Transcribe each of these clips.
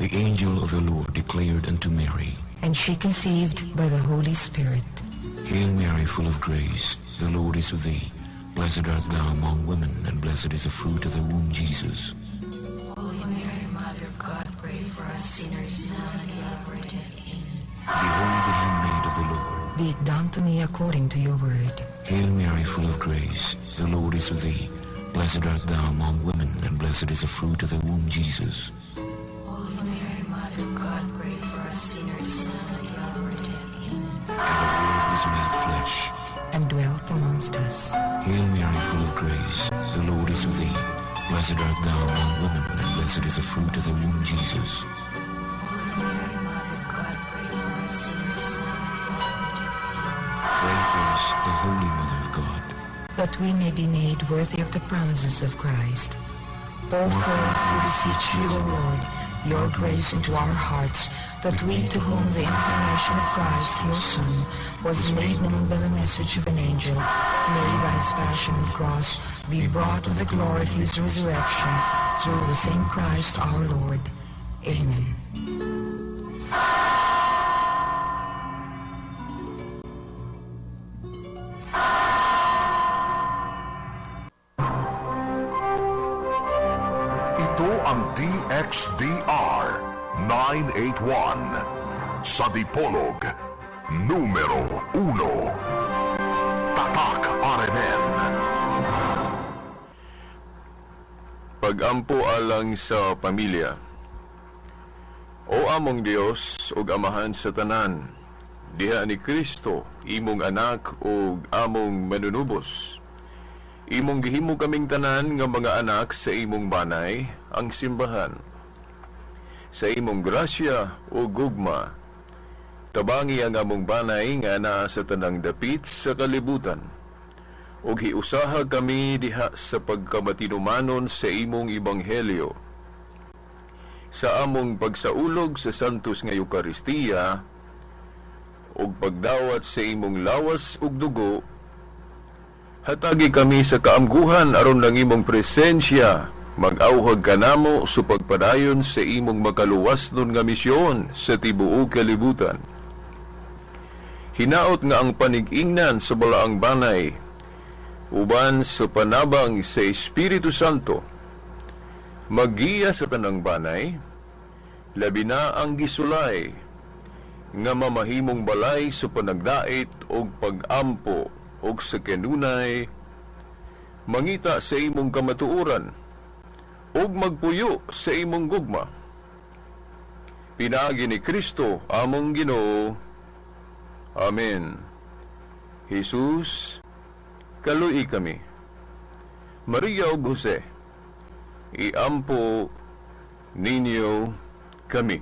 The angel of the Lord declared unto Mary, and she conceived by the Holy Spirit. Hail Mary, full of grace, the Lord is with thee. Blessed art thou among women, and blessed is the fruit of thy womb, Jesus. Holy Mary, Mother of God, pray for us sinners now and at the hour of death. Amen. Behold the handmaid of the Lord. Be it done to me according to your word. Hail Mary, full of grace, the Lord is with thee. Blessed art thou among women, and blessed is the fruit of thy womb, Jesus. Holy Mary, Mother of God, pray for us sinners now and at the hour of death. Amen. And the Word was made flesh, And dwelt amongst us. Hail Mary, full of grace, the Lord is with thee. Blessed art thou among women, and blessed is the fruit of thy womb, Jesus. Holy Mary, Mother of God, pray for us sinners now and at the hour of death. Amen. Pray for us, O Holy Mother of God. That we may be made worthy of the promises of Christ. Pour forth, we beseech you, O Lord, your grace into our hearts, that we, to whom the incarnation of Christ, your Son, was made known by the message of an angel, may by his passion and cross be brought to the glory of his resurrection, through the same Christ our Lord. Amen. Ito ang DXDR 981 sa Dipolog, numero 1. Tatak RMN. Pagampo alang sa pamilya. O among Dios ug amahan sa tanan, diha ni Kristo, imong anak ug among manunubos. Imong gihimo kaming tanan nga mga anak sa imong banay, ang simbahan. Sa imong grasya o gugma, tabangi ang among banay nga naa sa tanang dapit sa kalibutan. Ug hiusaha kami diha sa pagkamatinumanon sa imong ebanghelyo. Sa among pagsaulog sa santos nga Eukaristiya, ug pagdawat sa imong lawas ug dugo, hatagi kami sa kaamguhan aron lang imong presensya, mag-awhag kanamo sa pagpadayon sa imong makaluwasnon nga misyon sa tibuok kalibutan. Hinaot nga ang panig-ingnan sa balaang banay, uban sa panabang sa Espiritu Santo, maggiya sa tanang banay, labi na ang gisulay, nga mamahimong balay sa panagdait o pag-ampo o sa kanunay, mangita sa imong kamatuoran, o magpuyo sa imong gugma. Pinaagi ni Kristo among Ginoo. Amen. Jesus, kaluy kami. Maria ug Jose, iampo ninyo kami.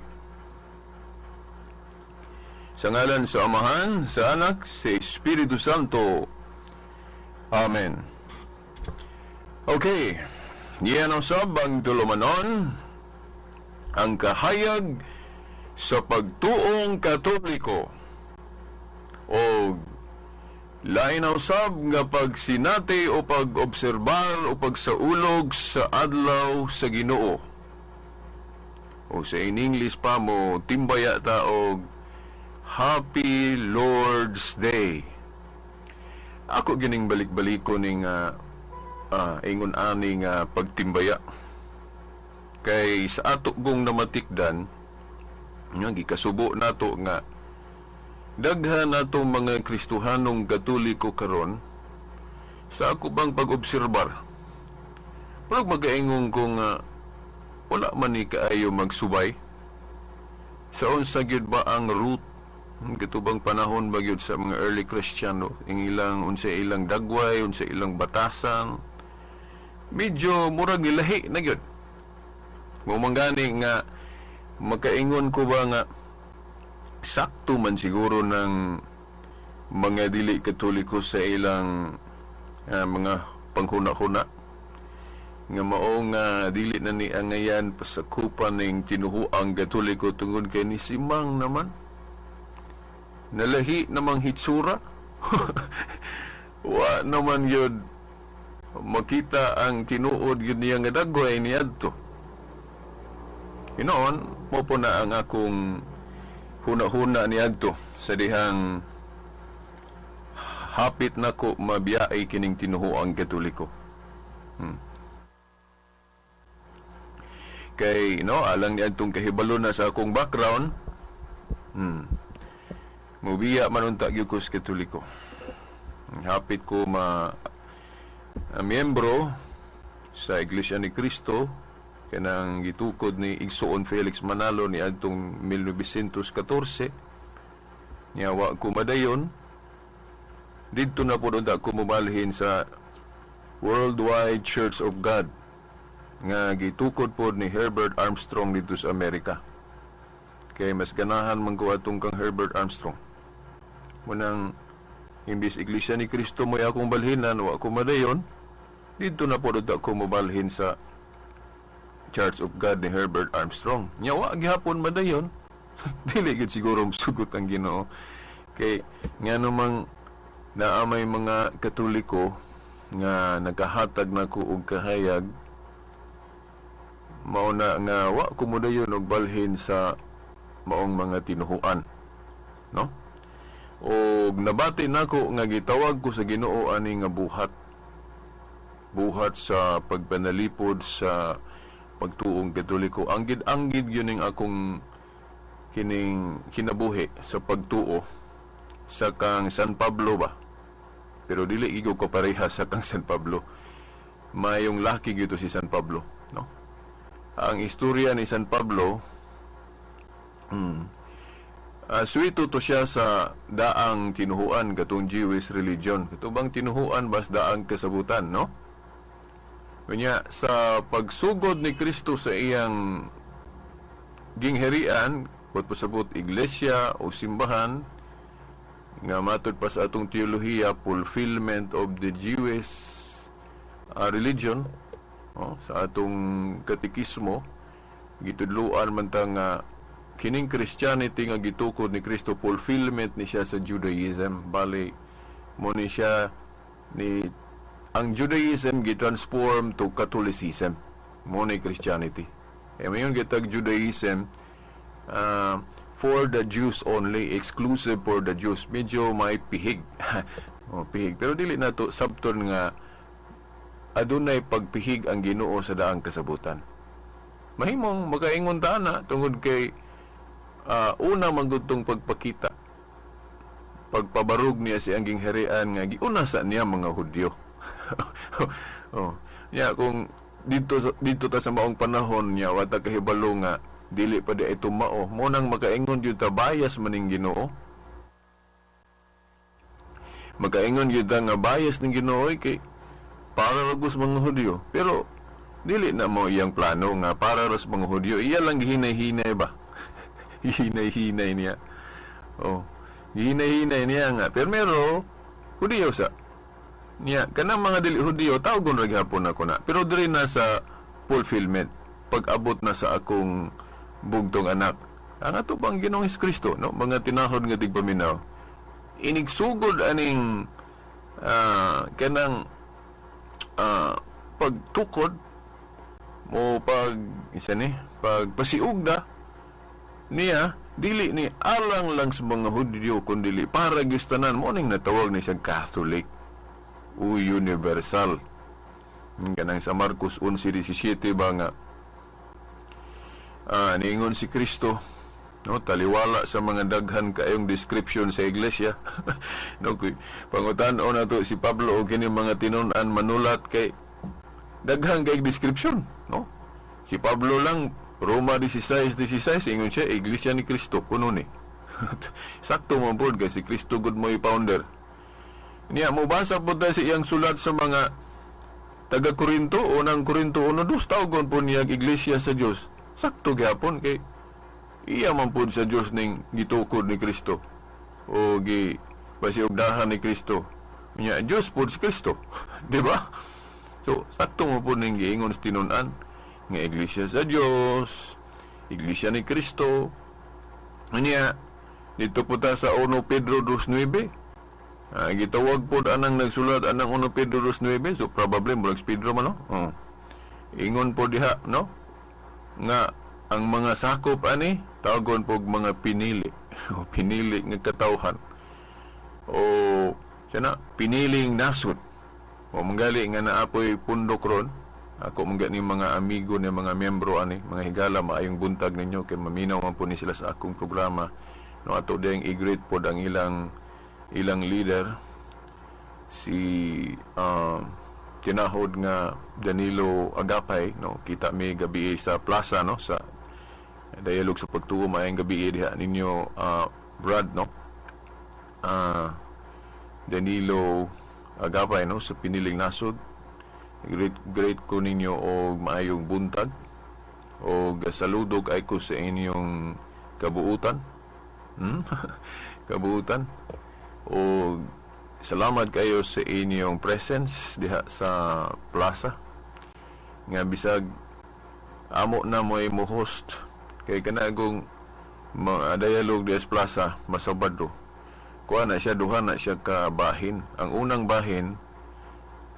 Sa ngalan sa Amahan, sa Anak, sa Espiritu Santo. Amen. Okay, yan ang sabang tulumanon, ang kahayag sa pagtuong Katoliko, o lain ang sab nga pagsinati o pag-obserbar o pagsaulog sa adlaw sa Ginoo. O sa in English pa mo, timbaya ta og Happy Lord's Day. Ako gining balik-balik ko ning ingon ani nga pagtimbaya. Kay sa ato gong namatikdan, nga gikasubo nato nga daghan natong mga Kristohanong Katoliko karon, sa ako bang pag-obserbar, parang mag-aingong ko nga wala man ni kaayo magsubay. Sa unsa gyud ba ang root katubang panahon ba gyud sa mga early Kristiyano, ang ilang unsa ilang dagway, unsa ilang batasan, medyo murag nilahi na gyud. Mumangani nga makaingon ko ba nga sakto man siguro ng mga dili Katoliko sa ilang mga panghuna-huna nga mao nga dili na ni angayan pasakupan ning tinuhuang Katoliko tungod kay ni simang naman nalahi namang hitsura. Wa naman yun makita ang tinuod yun niya nga dagway niadto. Hinoon mo po na ang akong huna-huna niadto sa dihang hapit na ko mabiyay kining tinuhuang Katoliko. Kay alang niadtong kahibalo na sa akong background, mubiya man unta gyud ko sa Katoliko. Hapit ko miyembro sa Iglesia ni Cristo kanang gitukod ni Igsoon Felix Manalo ni adtong 1914. Wa ko madayon didto na pud unta ko mobalhin sa Worldwide Church of God nga gitukod pod ni Herbert Armstrong dito sa Amerika. Kay mas ganahan man ko atong kang Herbert Armstrong. Munang imbis Iglesia ni Cristo mo akong balhinan, wa ko madayon dito na pod unta ko mobalhin sa Church of God ni Herbert Armstrong. Nya wa gihapon madayon. Dili gid siguro sugot ang Ginoo. Kay ngano mang naamay mga Katoliko nga nagahatag na ko og kahayag, mao na nga wa ko modayon og balhin sa maong mga tinuhuan, no? Og nabati nako nga gitawag ko sa Ginoo ani nga buhat sa pagpanalipod sa pagtuong Katoliko. Anggid yun ang akong kining kinabuhi sa pagtuo sa kang San Pablo ba. Pero dili igo ko pareha sa kang San Pablo. Mayong laki gito si San Pablo, no? Ang istorya ni San Pablo, suwito to siya sa daang tinuhuan katong Jewish religion. Katubang tinuhuan bas daang kasabutan, no? Kanya sa pagsugod ni Kristo sa iyang gingherian, kot pasabot iglesia o simbahan, nga matod pa sa atong teolohiya, fulfillment of the Jewish religion, sa atong katekismo, gitudluan man ta nga kining Christianity nga gitukod ni Kristo, fulfillment ni siya sa Judaism. Bali mo ni siya ni ang Judaism gitransform to Catholicism. Mo ni Christianity. Mayon gitag Judaism for the Jews only, exclusive for the Jews. Medyo may pihig. Pihig. Pero dili na to sabton nga adunay pagpihig ang Ginoo sa daang kasabutan. Mahimong makaingon ta na tungod kay una magdutong pagpakita, pagpabarog niya si angging herian nga giuna sa niya mga Hudyo. Kung dito ta sa maong panahon niya wata kahibalo nga dili pa di ito mao, mo nang makaingon yun ta bias maning Ginoo. Makaingon yun ta nga bias ng Ginoo kay para ragos mga Hudyo. Pero dili na mo iyang plano nga para ras mga Hudyo. Iya lang gihinay-hinay ba? Hinay-hinay niya. Hinay-hinay niya nga. Pero Hudyo sa niya, kanang mga dili Hudyo, tawgon ra gyapon ako na. Pero diri na sa fulfillment, pag-abot na sa akong bugtong anak. Ang ato bang Ginoong Kristo, no? Mga tinahod nga tigpaminaw. Inigsugod aning kanang pagtukod o pagpasiugda niya, dili ni alang lang sa mga Hudyo kundi para gistanan mo ning natawag ni siyang Catholic o universal. Kanang sa Marcos 11:17 ba nga niingon si Kristo, no, taliwala sa mga daghan kayong description sa iglesia. No, pangutan-o na to si Pablo o kini mga tinun-an manulat kay daghan kay description, no? Si Pablo lang Roma 16:16 ingon siya Iglesia ni Kristo kuno ni. Sakto man pod kay si Kristo gud mo'y founder. Niya mo basa pod ta si iyang sulat sa mga taga Korinto o nang Korinto 1:2 tawgon po niya iglesia sa Dios. Sakto gyapon kay iya man pod sa Dios ning gitukod ni Kristo o pasiugdahan ni Kristo. Niya Dios pod si Kristo. Di ba? So sakto mo pod ning giingon sa tinun-an nga iglesia sa Dios, iglesia ni Kristo. Niya dito po ta sa 1 Pedro 2:9. Gitawag po anang nagsulat anang 1 Pedro 2:9, so probably murag Pedro man, no? Ingon po diha, no? Nga ang mga sakop ani tawagon pog mga pinili o pinili nga katawhan o sana piniling nasod o manggali nga naapoy pundok ron. Ako mga ni mga amigo ni mga miyembro ani mga higala maayong buntag ninyo kay maminaw man po ni sila sa akong programa no ato ding i-greet pod ang ilang leader si kinahod nga Danilo Agapay no kita mi gabi sa plaza no sa dialog sa pagtuo maayong gabi diha ninyo Brad no Danilo Agapay no sa piniling nasod. Great ko ninyo og maayong buntag og saludog ay ko sa inyong kabuutan. Kabuutan og salamat kayo sa inyong presence diha sa plaza nga bisag amo na mo host kay kanagong dialogue diha sa plaza masabado kuha na siya duha na siya ka bahin. Ang unang bahin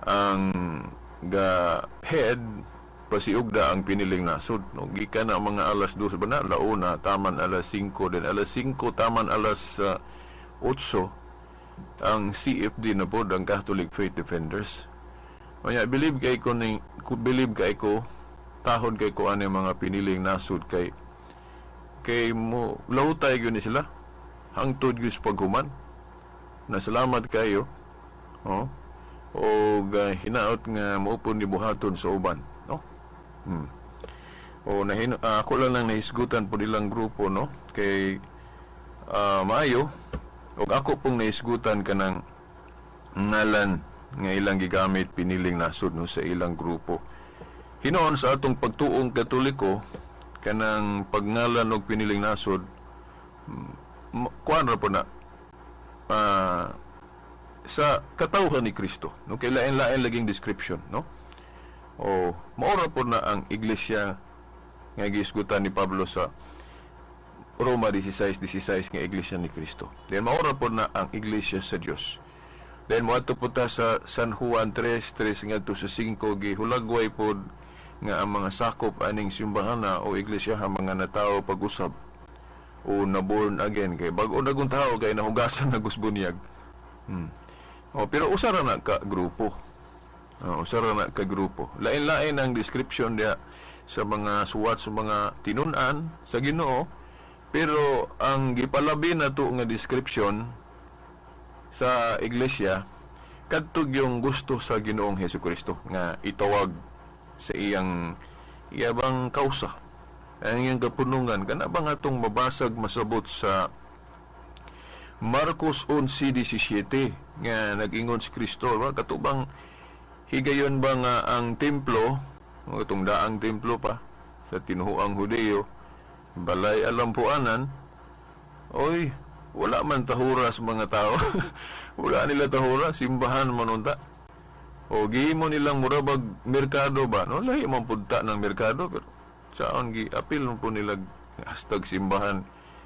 ang ga head pasiugda ang piniling nasod no gikan na mga alas 2 ba na launa taman alas 5 din alas 5 taman alas 8 ang CFD na po ang Catholic Faith Defenders. Kaya believe kay ko tahod kay ko ani mga piniling nasod kay mo lautay gyud ni sila hangtod gyud paghuman. Nasalamat kayo. Oh. O hinaot nga maupon ni buhaton sa uban no o ako lang nang nahisgutan po nilang grupo no kay maayo o ako pong nahisgutan kanang ngalan nga ilang gigamit piniling nasod no sa ilang grupo hinoon sa atong pagtuong Katoliko kanang pagngalan og piniling nasod kuan ra po na sa katawhan ni Kristo no kay lain-lain laging description no o maura po na ang iglesia nga giisgutan ni Pablo sa Roma 16:16 nga iglesia ni Kristo. Then maura po na ang iglesia sa Dios. Then moadto po ta sa San Juan 3:3 ngadto sa 5 gihulagway pod nga ang mga sakop aning simbahan o iglesia ha mga natawo pag-usab o na born again kay bag-o nagong tawo kay nahugasan na gusbunyag. Pero usara na ka grupo. Usara na ka grupo. Lain-lain ang description dia sa mga suwat sa mga tinun-an sa Ginoo, pero ang gipalabi na to nga description sa iglesia kadtog yung gusto sa Ginoong Hesukristo nga itawag sa iyang kausa. Ang iyang kapunungan kana bang atong mabasag masabot sa Marcos 11:17 nga nag-ingon si Kristo katubang higayon ba nga ang templo itong daang templo pa sa tinuhuang Hudeo balay alampuanan oy wala man tahura sa mga tao wala nila tahura simbahan manunta o gihimo nilang murabag merkado ba no lahi man punta ng merkado pero saan gi apil po nila hashtag simbahan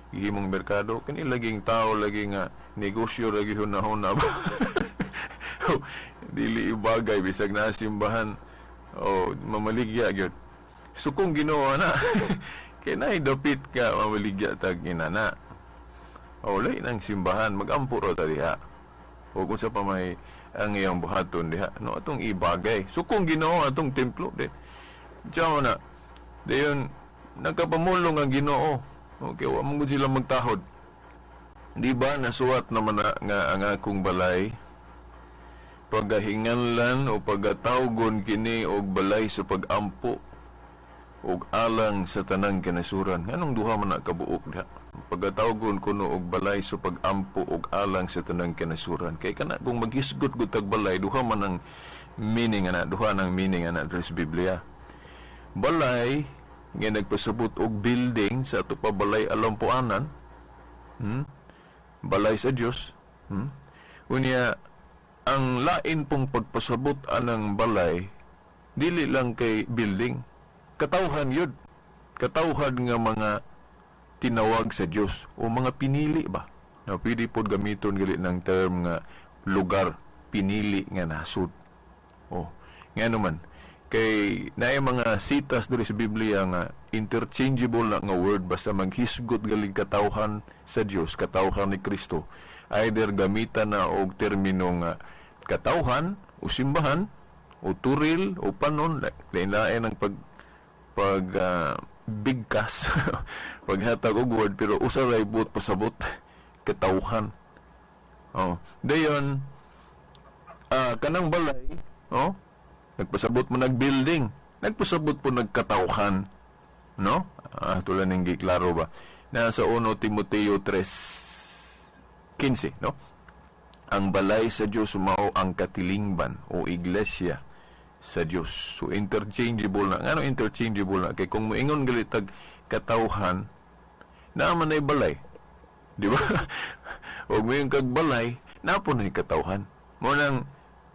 gihimong merkado kani laging tao lagi nga negosyo lagi hunahuna ba dili ibagay bisag na simbahan o mamaligya gyud so kung Ginoo na kay nay dapit ka mamaligya tag inana o lay nang simbahan magampo ra ta diha o kung sa pa may ang iyang buhaton diha no atong ibagay so kung Ginoo atong templo din diyan na dayon nagkapamulong ang Ginoo. Okay, wa mo sila magtahod. Di ba nasuwat naman nga ang akong balay pagahinganlan o pagatawgon kini og balay sa pagampo og alang sa tanang kanasuran. Anong duha man na kabuok diha? Pagatawgon kuno og balay sa pagampo og alang sa tanang kanasuran. Kay kana kung maghisgot gud tag balay duha man ang meaning ana, duha nang meaning ana sa Biblia. Balay nga nagpasabot og building sa ato pa balay alampuanan balay sa Dios unya ang lain pong pagpasabot anang balay dili lang kay building katawhan yun katawhan nga mga tinawag sa Dios o mga pinili ba na pwede pod gamiton gali ng term nga lugar pinili nga nasud nga naman Kay naay mga sitas diri sa Biblia nga interchangeable na nga word basta maghisgot galing katawhan sa Dios, katawhan ni Kristo. Either gamitan na og termino nga katawhan o simbahan o turil o panon, lain-lain ang bigkas paghatag og word, pero usa ray buot pasabot katawhan. Dayon kanang balay, nagpasabot mo nagbuilding, nagpasabot po nagkatawhan, no? Tulad ning giklaro ba nasa 1 Timoteo 3:15, no? Ang balay sa Dios mao ang katilingban o iglesia sa Dios. So interchangeable na. Ngano interchangeable na? Kay kung moingon gali tag katawhan, naaman ay balay, di ba? Og moingon kag balay, napon ni katawhan. Mo nang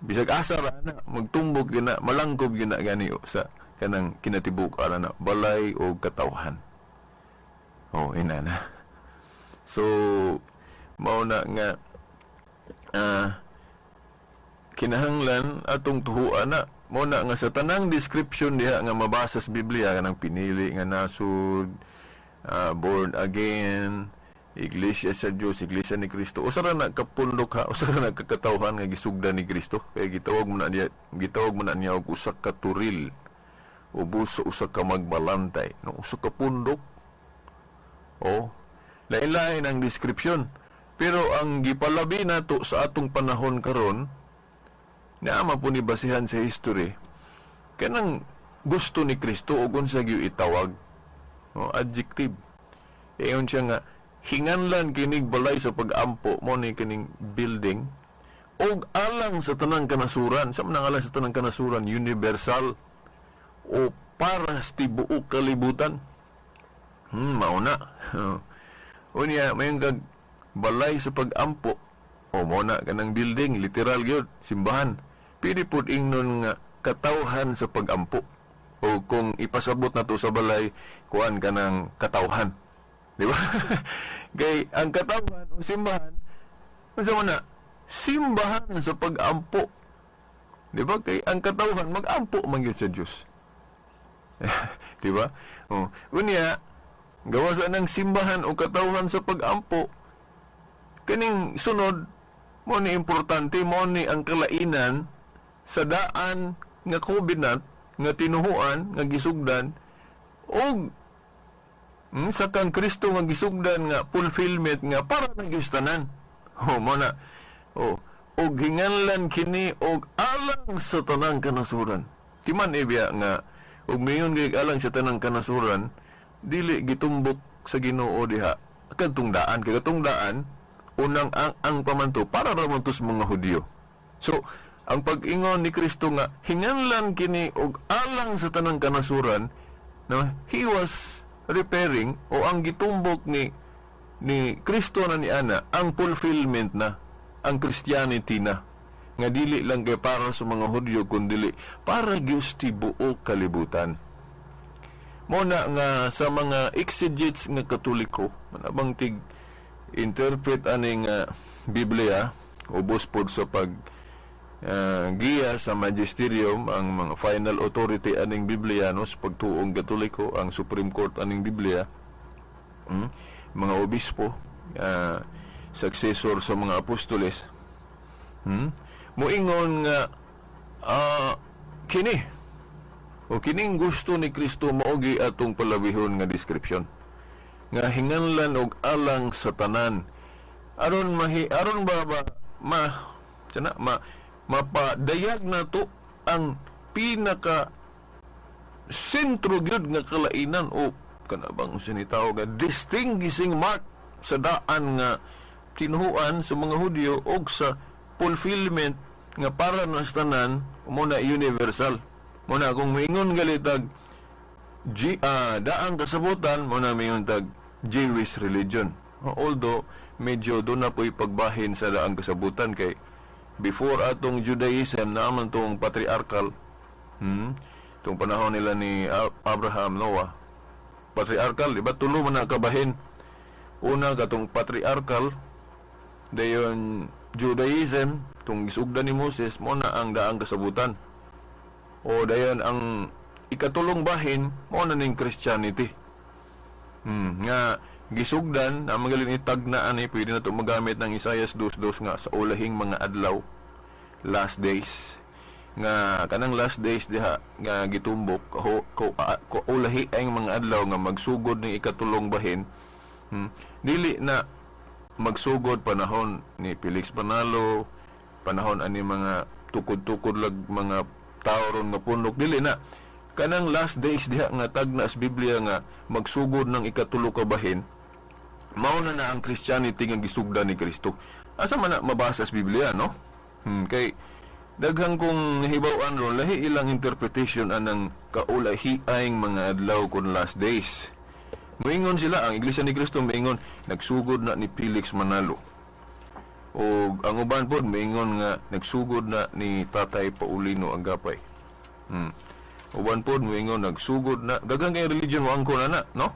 bisag asa ra na magtumbok gina, malangkob gina gani sa kanang kinatibuk ara na balay o katawhan. Ina na. So mao na nga kinahanglan atong tuhuan na mo na nga sa tanang description diha nga mabasa sa Biblia kanang pinili nga nasud, born again, iglesia sa Dios, iglesia ni Kristo. Usa ra na kapundok ha, usa ra na kakatawhan nga gisugdan ni Kristo. Kaya gitawag mo na niya og usa ka turil o buso usa ka magbalantay, no usa ka pundok. Lain-lain ang description. Pero ang gipalabi nato sa atong panahon karon, naama po ni basihan sa history, kanang gusto ni Kristo o unsa gyud itawag, adjective. Iyon siya nga, hinganlan kinig balay sa pag-ampo mo ni kining building, o alang sa tanang kanasuran. Sa manang alang sa tanang kanasuran, universal, o para sa tibuok kalibutan. Mauna. Unya, mayong kag balay sa pag-ampo, mo na kanang building, literal gyud, simbahan. Pili pud ingnon nga katawhan sa pag-ampo. O kung ipasabot na to sa balay, kuan kanang katawhan. Di ba? Kay ang katawhan o simbahan, unsa man na, simbahan sa pag-ampo. Di ba? Kay ang katawhan mag-ampo man gyud sa Dios. Di ba? Unya, gawa sa nang simbahan o katawhan sa pag-ampo, kaning sunod mo ni importante, mo ni ang kalainan sa daan nga kubinat nga tinuhuan nga gisugdan og sa kang Kristo nga gisugdan nga fulfillment nga para na gistanan. Mo na. Og hinganlan kini og alang sa tanang kanasuran. Timan ibiya nga og mayon gyud alang sa tanang kanasuran, dili gitumbok sa Ginoo diha kadtong daan, kay kadtong daan unang ang pamanto para ramon tos mga Hudyo. So ang pag-ingon ni Kristo nga hinganlan kini og alang sa tanang kanasuran, no, he was repairing o ang gitumbok ni Kristo na ni ana ang fulfillment na, ang Christianity na, nga dili lang kay para sa mga Hudyo kundi para gyud tibuok kalibutan. Muna nga sa mga exegetes nga Katoliko, manabang tig interpret aning Biblia, ubos pod sa pag giya sa magisterium, ang mga final authority aning Biblia, no, sa pagtuong Katoliko, ang Supreme Court aning Biblia, mga obispo, successor sa mga apostoles, moingon nga kini o kining gusto ni Kristo maogi atong palabihon nga description nga hinganlan og alang sa tanan aron mapadayag nato ang pinaka sentro gyud nga kalainan o kanabang sinitaw nga distinguishing mark sa daan nga tinuhuan sa mga Hudyo og sa fulfillment nga para na sa tanan muna universal. Muna kung maingon galitag daang kasabutan, muna maingon tag Jewish religion. Although medyo doon na po ipagbahin sa daang kasabutan, kay before atong Judaism naman tong patriarchal, itong panahon nila ni Abraham, Noah, patriarchal, diba? Tulo man nakabahin. Una katong patriarchal, dayon Judaism, itong isugdan ni Moses, mo na ang daang kasabutan. O dayon ang ikatulong bahin mao na ning Christianity. Nga gisugdan ang magaling itag na ani pwede na to magamit ng Isaiah 2:2 nga sa ulahing mga adlaw, last days, nga kanang last days diha nga gitumbok ko ulahi ay mga adlaw nga magsugod ning ikatulong bahin. Dili na magsugod panahon ni Felix Manalo, panahon ani mga tukod-tukod lag mga tao ron nga punok, dili na kanang last days diha nga tagna sa Biblia nga magsugod ng ikatulo ka bahin. Mao na ang Christianity nga gisugdan ni Kristo. Asa man na mabasa sa Biblia, no? Kay daghang kong nahibaw-an ron lahi ilang interpretation anang kaulahiaing mga adlaw kun last days. Moingon sila ang Iglesia ni Kristo moingon nagsugod na ni Felix Manalo. O ang uban pod moingon nga nagsugod na ni Tatay Paulino Agapay. Uban pod moingon nagsugod na daghang kay religion wa angko na, no?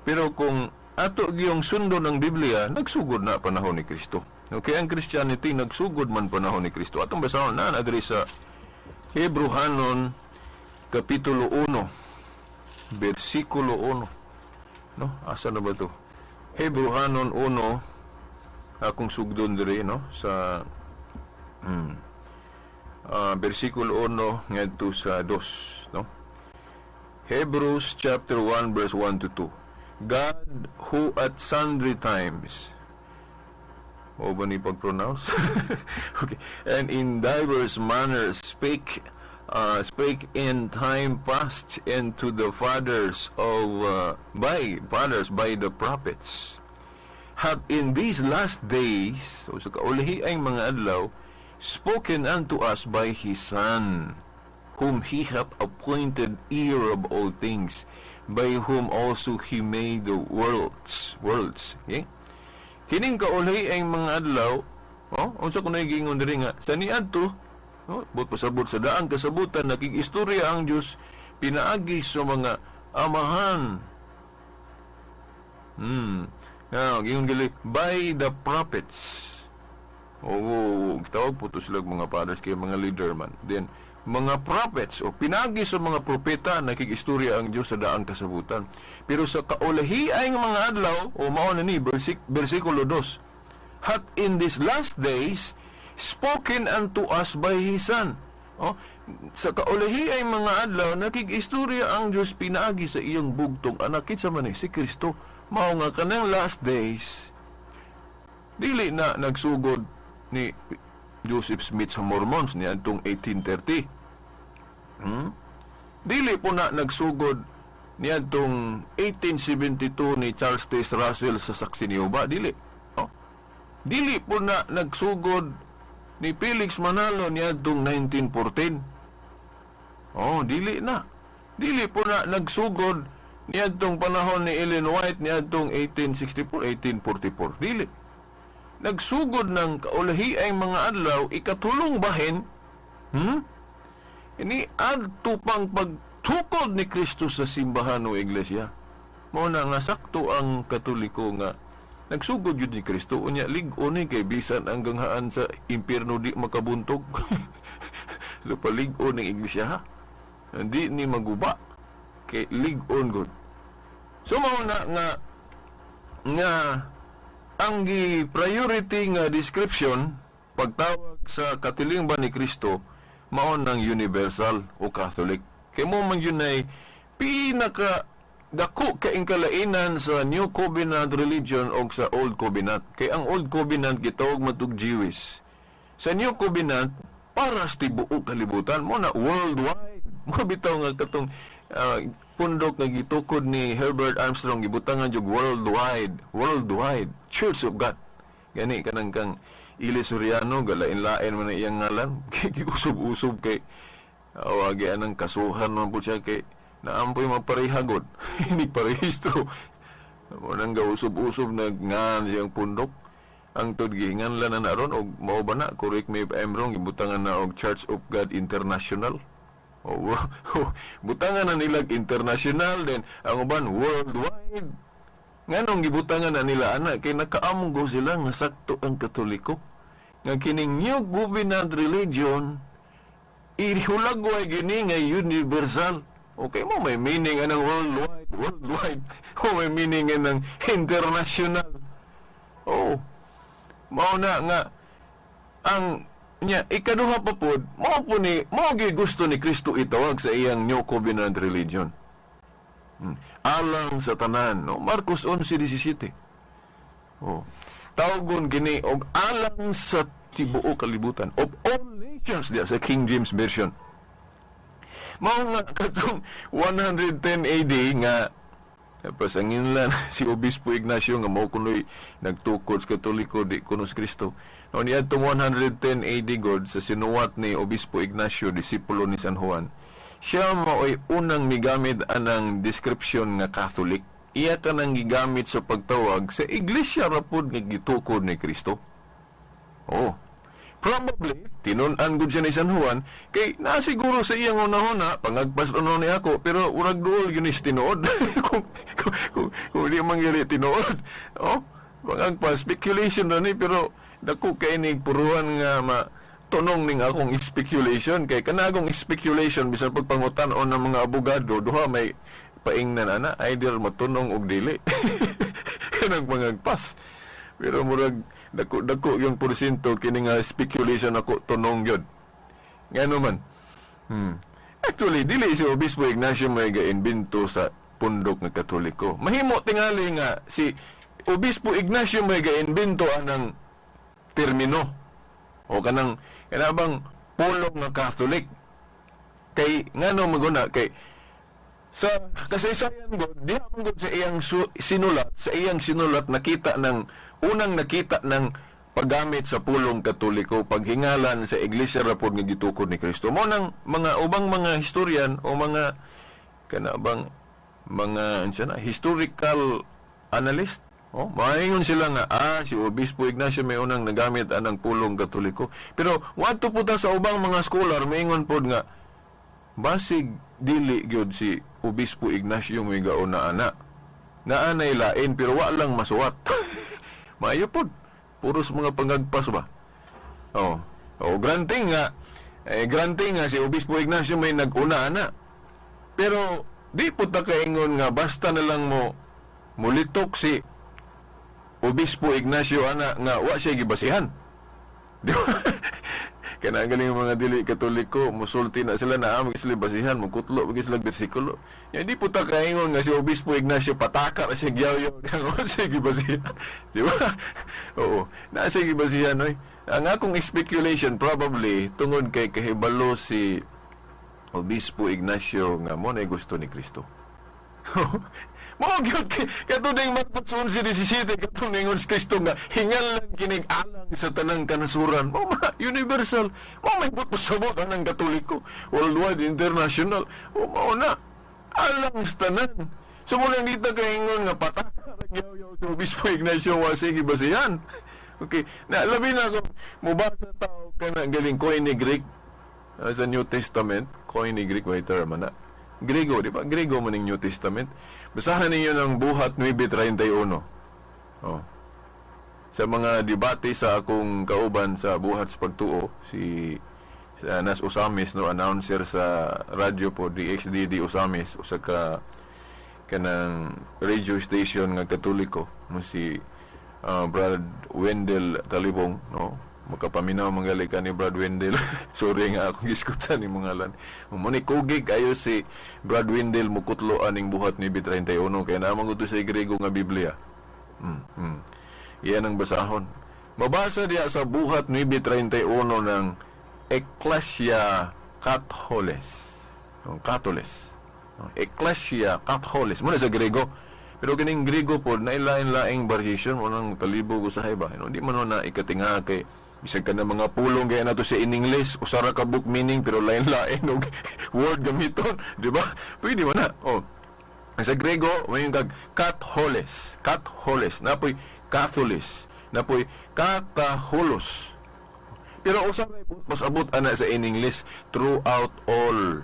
Pero kung ato giyong sundo ng Biblia, nagsugod na panahon ni Kristo. Okay, ang Christianity nagsugod man panahon ni Kristo. Atong basahon na adiri sa Hebrehanon kapitulo 1 bersikulo 1. No, asa na ba to? Hebrehanon 1 akong sugdon diri, no, sa bersikulo 1 ngadto sa 2, no? Hebrews chapter 1 verse 1 to 2. God who at sundry times, o ba ni pag-pronounce? Okay. And in diverse manners spake in time past into the fathers by the prophets, have in these last days, so sa kaulahi ay mga adlaw, spoken unto us by His Son, whom He hath appointed heir of all things, by whom also He made the worlds. Okay? Kining kaulahi ay mga adlaw, unsa ko nagingon diri nga sa niadto, but pasabot sa daang kasabutan nakig-istorya ang Dios pinaagi sa mga amahan. Gingon gali by the prophets. Tawag po to sila mga fathers kay mga leader man. Then mga prophets o pinagi sa mga propeta nakig-istorya ang Dios sa daang kasabutan. Pero sa kaulahi ay mga adlaw o mao na ni bersikulo 2, hath in these last days spoken unto us by His Son. Sa kaulahi ay mga adlaw nakig-istorya ang Dios pinagi sa iyang bugtong anak kinsa man si Kristo. Mao nga kanang last days dili na nagsugod ni Joseph Smith sa Mormons niadtong 1830. Dili po na nagsugod niadtong 1872 ni Charles T. Russell sa Saksi ni Jehovah. Dili. Dili po na nagsugod ni Felix Manalo niadtong 1914. Dili na. Dili po na nagsugod niadtong panahon ni Ellen White niadtong 1864, 1844. Dili. Nagsugod ng kaulahi ay mga adlaw ikatulong bahin ini adto pang pagtukod ni Kristo sa simbahan o iglesia. Mao na nga sakto ang Katoliko nga nagsugod yun ni Kristo unya lig-on ni kay bisan ang ganghaan sa impierno di makabuntog. So palig-on ng iglesia ha. Hindi ni maguba kay lig-on gud. So mao na nga ang priority nga description pagtawag sa katilingban ni Kristo mao nang universal o Catholic. Kay mo man yun ay pinaka dako kaing kalainan sa New Covenant religion o sa Old Covenant. Kay ang Old Covenant gitawag matug Jewish. Sa New Covenant para sa tibuok kalibutan mo na worldwide. Mo bitaw nga katong pundok nga gitukod ni Herbert Armstrong gibutangan jug worldwide Church of God. Gani kanang kang Ili Soriano galain-lain man iyang ngalan. Giusob-usob kay awagi anang kasuhan man po siya kay naampoy magparehagod. Hindi parehistro. Mo nang gausob-usob nagngan siyang pundok. Ang tudgingan lan na ron og mao ba na correct me if I'm wrong gibutangan na og Church of God International. Butangan na nila international then ang uban worldwide. Nganong gibutangan na nila ana kay nakaamgo sila nga sakto ang Katoliko. Nga kining New Covenant religion ihulagway gini nga universal. Okay mo, may meaning anang worldwide. O may meaning anang international. Oh, mao na nga, ang nya ikaduha pa pod, mao gusto ni Kristo itawag sa iyang New Covenant religion. Alang sa tanan, no? Marcos 11:17. Oh, tawgon gini og alang sa tibuok kalibutan of all nations diya sa King James Version. Mao nga katong 110 AD nga pasangin lang si Obispo Ignacio nga mao kunoy nagtukod sa Katoliko di kunos Kristo. No niya tong 110 AD god sa sinuwat ni Obispo Ignacio, disipulo ni San Juan. Siya mao'y unang migamit anang description nga Catholic. Iya ka nang gigamit sa pagtawag sa iglesia rapod nga gitukod ni Kristo. Oh, probably, tinun-an gud siya ni San Juan, kay nasiguro sa iyang una-una, pangagpas ni ako, pero urag duol yun is tinuod. kung di mangyari tinuod. Oh, pangagpas, speculation na ni, pero dako kay ni puruhan nga tunong ning akong speculation, kay kanagong speculation, bisan pagpangutan o ng mga abogado, duha may paingnan ana, either matunong og dili. Kanang pangagpas. Pero murag dako yung porsyento kini nga speculation ako tunong yun. Ngano man. Actually, dili si Obispo Ignacio may ga-invento sa pundok nga Katoliko. Mahimo tingali nga si Obispo Ignacio may ga-invento anang termino o kanang bang pulong nga Catholic. Kay ngano maguna kay sa kasaysayan god diha man gud sa iyang sinulat nakita ng paggamit sa pulong Katoliko, paghingalan sa iglesia rapod nga gitukod ni Kristo. Mo nang mga ubang mga historian o mga kanabang mga historical analyst, mahingon sila nga si Obispo Ignacio may unang nagamit anang pulong Katoliko. Pero wadto puta sa ubang mga scholar maingon pod nga basig dili gyud si Obispo Ignacio may gauna ana. Naanay lain pero wa lang masuwat. Maayo pod. Puros mga pangagpas ba? Granting nga si Obispo Ignacio may nag-una ana. Pero di po ta kaingon nga basta na lang mo mulitok si Obispo Ignacio ana nga wa siya gibasihan. Di ba? Kaya galing mga dili Katoliko, musulti na sila na sila basihan, magkutlo, sila bersikulo. Hindi po ta kaingon nga si Obispo Ignacio pataka na siya gyaw-yaw, nga siya gibasihan. Di ba? Oo, na siya gibasihan, oy. Ang akong speculation, probably, tungod kay kahibalo si Obispo Ignacio nga mo na gusto ni Kristo. Mo gyud katuding Marcos 11:17 katuding ingon si Kristo nga hingal lang kinig alang sa tanang kanasuran. Mo universal. Mo may pasabot ang Katoliko, worldwide, international. Mo na alang sa tanan. So mo lang dito kaingon nga pataka yaw-yaw sa Obispo Ignacio wa sige basihan. Okay, na labi na kung mubasa tao kana galing Koine Greek sa New Testament, Koine Greek waiter man na. Grego, di ba? Grego man ng New Testament. Basahan ninyo ng Buhat 9:31. Sa mga debate sa akong kauban sa Buhat sa Pagtuo, si Nas Usamis, announcer sa radyo po, DXDD Usamis, usa ka kanang radio station nga Katoliko, si Brad Wendell Talibong, makapaminaw manggali ka ni Brad Wendell. Sorry nga akong giskutan ni mga lan. Muni kugig kayo si Brad Wendell mukutlo aning Buhat ni 31 kaya naman gusto sa Grego nga Biblia. Iyan ang basahon. Mabasa diya sa Buhat ni 31 ng Ecclesia Catholes. Ecclesia Catholes. Muna sa Grego. Pero kining Grego po, na ilain-laing variation mo ng kalibog usahay ba? Hindi man na ikatinga kay bisag ka na mga pulong gaya na to sa in English, usara ka book meaning pero lain-lain og word gamiton, di ba? Pwede man na. Sa Grego, may yung Catholes, napoy Catholis, napoy Kataholos. Pero usara mas abot ana sa in English throughout all.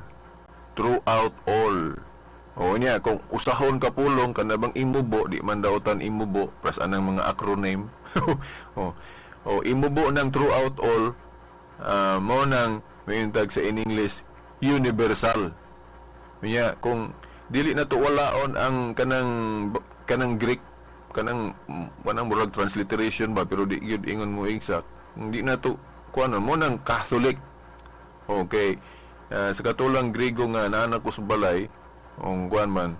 Niya, kung usahon ka pulong, kanabang imubo, di man daotan imubo, plus anang mga acronym. Imubo ng throughout all, mo nang may tag sa in English universal. Kaya kung dili na to walaon ang kanang Greek, kanang murag transliteration ba, pero di gyud ingon mo exact, hindi na to kuan mo nang Catholic. Okay, sa katulang Grego nga naanak ko sa balay ang kuan man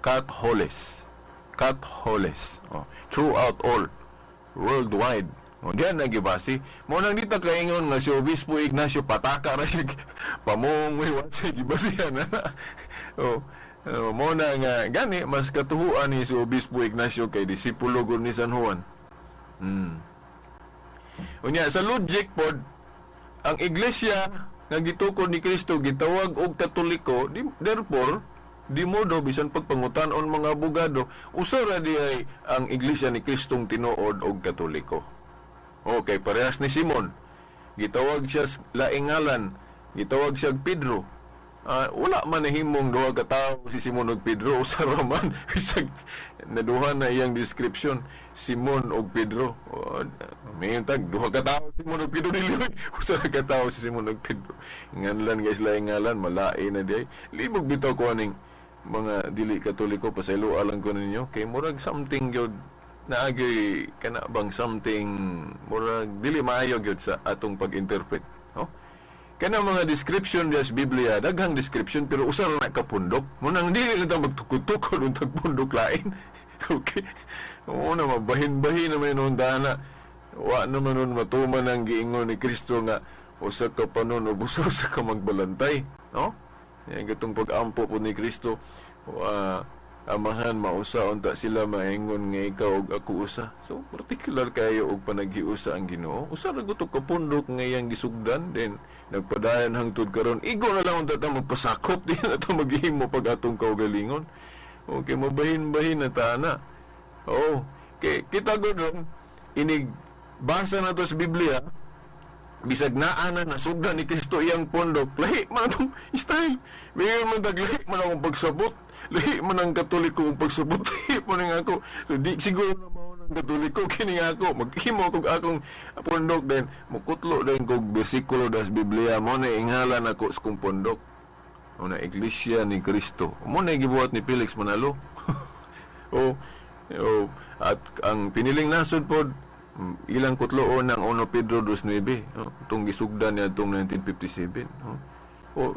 Catholes, throughout all worldwide. Diyan nagibasi. Mo nang dita kaingon nga si Obispo Ignacio pataka ra siya pamongoy wa siya gibasihan na. Mo na nga gani mas katuhuan ni si Obispo Ignacio kay disipulo gud ni San Juan. Unya sa logic pod, ang iglesia nga gitukod ni Kristo gitawag og Katoliko, therefore di modo bisan pagpangutan-on mga abogado, usa ra di ay ang iglesia ni Kristong tinuod og Katoliko. Okay, parehas ni Simon. Gitawag siya laing ngalan, gitawag siya Pedro. Wala man nahimong duha ka tawo si Simon ug Pedro, usa ra man bisag naduha na iyang description, Simon ug Pedro. May tag duha ka tawo Simon ug Pedro dili, usa ra ka tawo si Simon ug Pedro. Nganlan guys, laing ngalan, malain na di. Libog bitaw ko aning mga dili Katoliko, pasaylo alang ko ninyo kay murag something gyud naagi kana bang something murag dili maayo gyud sa atong pag-interpret, no? Kana mga description sa Biblia, daghang description pero usa ra na kapundok. Mo nang dili lang ta magtukod-tukod untag pundok lain. Okay. Oo na mabahin-bahin naman nun dana. Wa naman nun matuman ang giingon ni Kristo nga usa ka panon o busa ka magbalantay, no? Yang gatong pag-ampo po ni Kristo, amahan mausa unta sila maingon nga ikaw ug ako usa. So particular kayo og panaghiusa ang Ginoo. Usa ra gutok ka pundok nga iyang gisugdan, then nagpadayon hangtod karon. Igo na lang unta ta magpasakop din ato maghimo pag atong kaugalingon. Okay, mabahin-bahin na tana. Oh, kay kita gud inig basa na to sa Biblia. Bisag naa na nasugdan ni Kristo iyang pundok, lahi man atong style. Mayroon man taglahi man akong pagsabot. Lahi man ang Katoliko ang pagsabot. Lahi man ang ako. So di siguro na mao ng Katoliko kini ako. Maghimo kog akong pundok din. Mukutlo din kog bersikulo das Biblia mo na inghalan ako sa kong pundok. O na Iglesia ni Kristo. Mo na gibuhat ni Felix Manalo. At ang piniling nasod pod ilang kutloon ng 1 Pedro 2:9, itong gisugdan niya itong 1957. O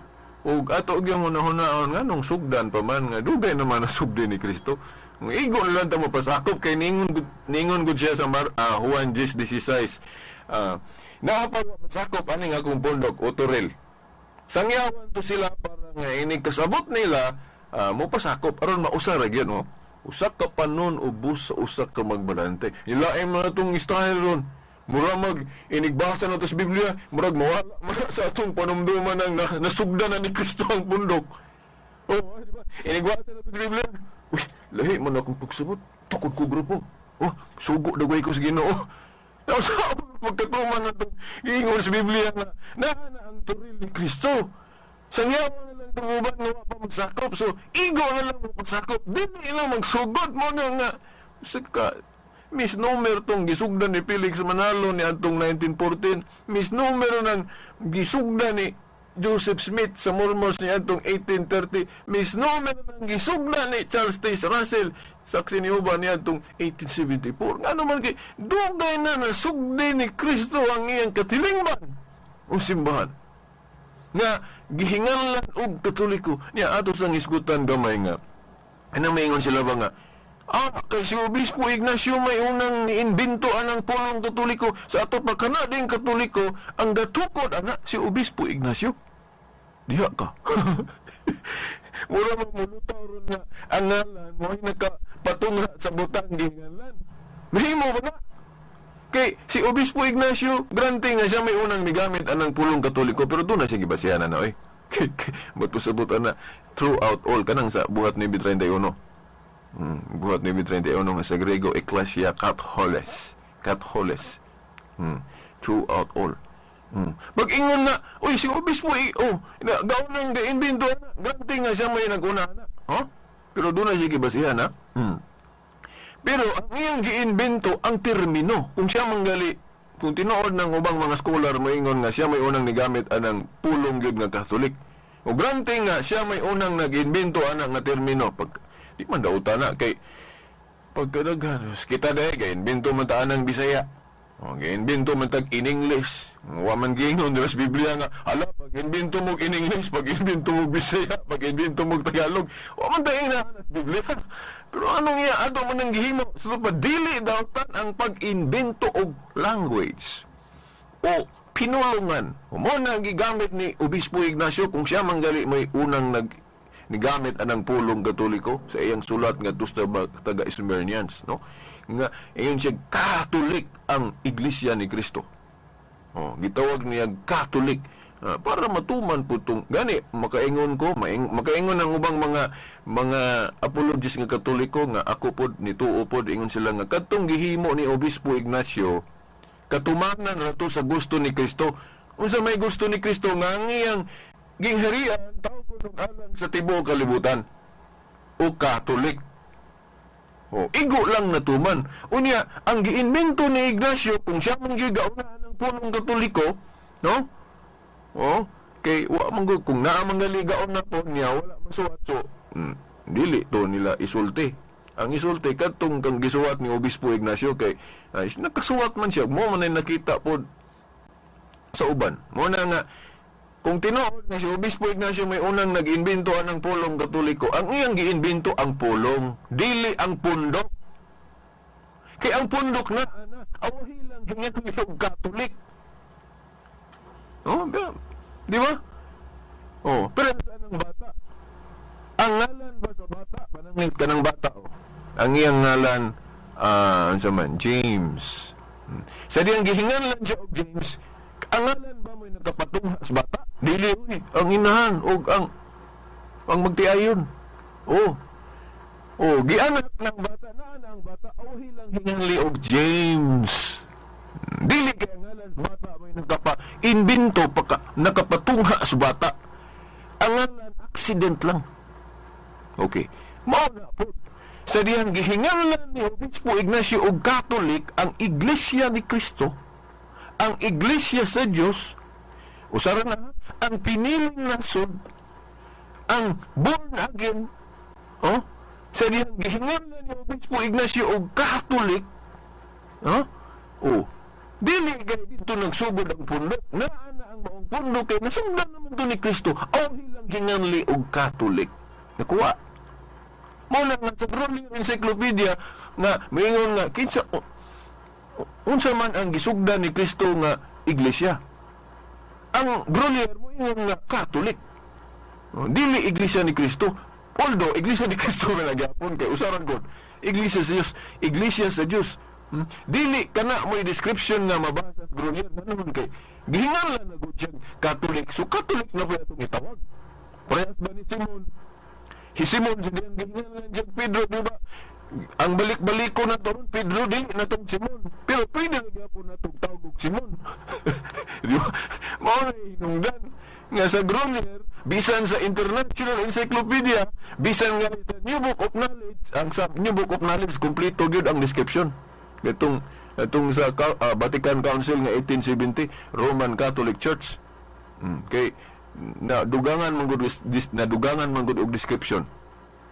ato yung hunahunahon nga nung sugdan pa man nga dugay naman na sugdi ni Kristo. Kung igon lang ta mapasakop kay ningon gud siya sa Juan 10:16. Napasakop ani nga akong pundok utorel. Sangyawan to sila para nga inig kasabot nila mo pasakop aron mausa ra gyud mo. Usa ka panon ubos sa usa ka magbalante. Ilaim na itong style ron. Mura inigbasa na ito sa Biblia, murag mawala sa atong panumduman ng nasugdan na ni Kristo ang pundok. Diba? Inigbasa na ito sa Biblia. Uy, lahi mo na akong pagsabot. Tukod ko grupo. Sugo dagway ko sa Ginoo. Sa pagkatuman na itong iingon sa Biblia na ang turil ni Kristo. Sangyawan na lang itong uban nga pa magsakop. So, igo na lang magsakop. Dili na magsugod mo na nga. Misnomer tong gisugdan ni Felix Manalo ni atong 1914. Misnomer ng gisugdan ni Joseph Smith sa Mormons ni atong 1830. Misnomer ng gisugdan ni Charles Taze Russell saksi ni Uba ni atong 1874. Nga naman kay dugay na nasugdi ni Kristo ang iyang katilingban o simbahan. Nga gihingalan og Katoliko niya ato sang isgutan gamay nga anang maingon sila ba nga kay si Obispo Ignacio may unang niimbento anang pulong Katoliko sa ato pa kana ding Katoliko ang gatukod ana si Obispo Ignacio diha ka. Mura mamulutaw ron nga ang ngalan mo ay nakapatunga sa butang gingalan mahimo ba na kay si Obispo Ignacio, granting nga siya may unang nigamit anang pulong Katoliko, pero doon na siya gibasihan na, oy. Matusabutan na throughout all, kanang sa buhat ni 31. Buhat ni 31 nga sa Grego, Ecclesia Catholes. Catholes. Throughout all. Pag-ingon na, oy, si Obispo, gawin nang ga-invento na, granting nga siya may nag-una na. Pero doon na siya gibasihan, ha? Pero ang iyang giimbento ang termino. Kung siya manggali kung tinuod ng ubang mga scholar moingon nga siya may unang nigamit anang pulong gyud nga Katolik. O granting nga siya may unang nag-imbento ana nga termino pag di man daw na kay pagkadaghan kita day kay imbento man ta anang Bisaya. O imbento man tag in English. Wa man gingon dira sa Biblia nga ala pag imbento mo in English, pag imbento mo Bisaya, pag imbento mo Tagalog, wa man tayo na sa Biblia. Pero anong iya ato man nang gihimo? So padili daw tan ang pag-imbento og language o pinulungan. Mo na gigamit ni Obispo Ignacio kung siya manggali may unang nigamit anang pulong Katoliko sa iyang sulat nga sa taga Smyrnians, no? Nga ayon siya Katolik ang Iglesia ni Kristo. Oh, gitawag niya Katolik para matuman po itong gani makaingon ko makaingon ang ubang mga apologists nga Katoliko nga ako pod nituo pod ingon sila nga kadtong gihimo ni Obispo Ignacio katumanan rato sa gusto ni Kristo. Unsa may gusto ni Kristo nga ang iyang gingharian tao ko nung alang sa tibuok kalibutan o Katolik. O igo lang natuman. Unya ang giinbento ni Ignacio kung siya man gigaunahan ng pulong Katoliko, no? O kay wa man kung naa man galigaon na po niya wala masuwat so dili to nila isulti. Ang isulti kadtong kang gisuwat ni Obispo Ignacio kay nakasuwat man siya mo man ay nakita pod sa uban. Mo na nga kung tinuod na si Obispo Ignacio may unang nag-imbento anang pulong Katoliko, ang iyang giimbento ang pulong, dili ang pundok. Kay ang pundok na awahi lang hingan ng Katolik. Oh, di ba? Oh, pero anong bata? Ang ngalan ba sa bata? Pananglit ka ng bata. Oh. Ang iyang ngalan, ano man, James. Sa diyang gihingan lang siya og James, ang ngalan ba mo'y nagkapatungha sa bata? Dili, ang inahan, o ang magtiayon. Gianak ng bata, na ang bata, awahi lang hinganli og James. Dili kaya ngalan sa bata mo'y nagkapa-imbento, nakapatungha sa bata. Ang ngalan, accident lang. Okay. Mauna po. Sa diyang gihingalan ni Obispo Ignacio og Katolik, ang Iglesia ni Kristo, ang Iglesia sa Diyos, usara na, ang piniling nasod, ang born again, sa diyang gihingalan ni Obispo Ignacio og Katolik, dili gani dito nagsugod ang pundok, naana ang maong pundok, kay nasugdan naman to ni Kristo, hilang hinganli og Katolik. Nakuha. Muna nga sa Grolier Encyclopedia nga mingon nga kinsa unsa man ang gisugdan ni Kristo nga iglesia. Ang Grolier mo ingon nga Katolik. Dili iglesia ni Kristo. Although iglesia ni Kristo na nagyapon kay usaran gud. Iglesia sa Dios, iglesia sa Dios. Dili kana mo description nga mabasa sa Grolier nanon kay gihingalan na gud siya Katolik. So Katolik na po itong itawag. Parehas ba ni Simon? Si Simon, sa diyang gingalan dyan, Pedro, diba? Ang balik-balik ko na to, Pedro, di na itong Simon. Pero pwede na po na itong tawag Simon. Diba? Mauna hinungdan. Nga sa Grolier, bisan sa International Encyclopedia, bisan nga sa New Book of Knowledge, ang sa New Book of Knowledge, kompleto yun ang description. Itong sa Vatican Council nga 1870, Roman Catholic Church. Kay nadugangan man gud og description.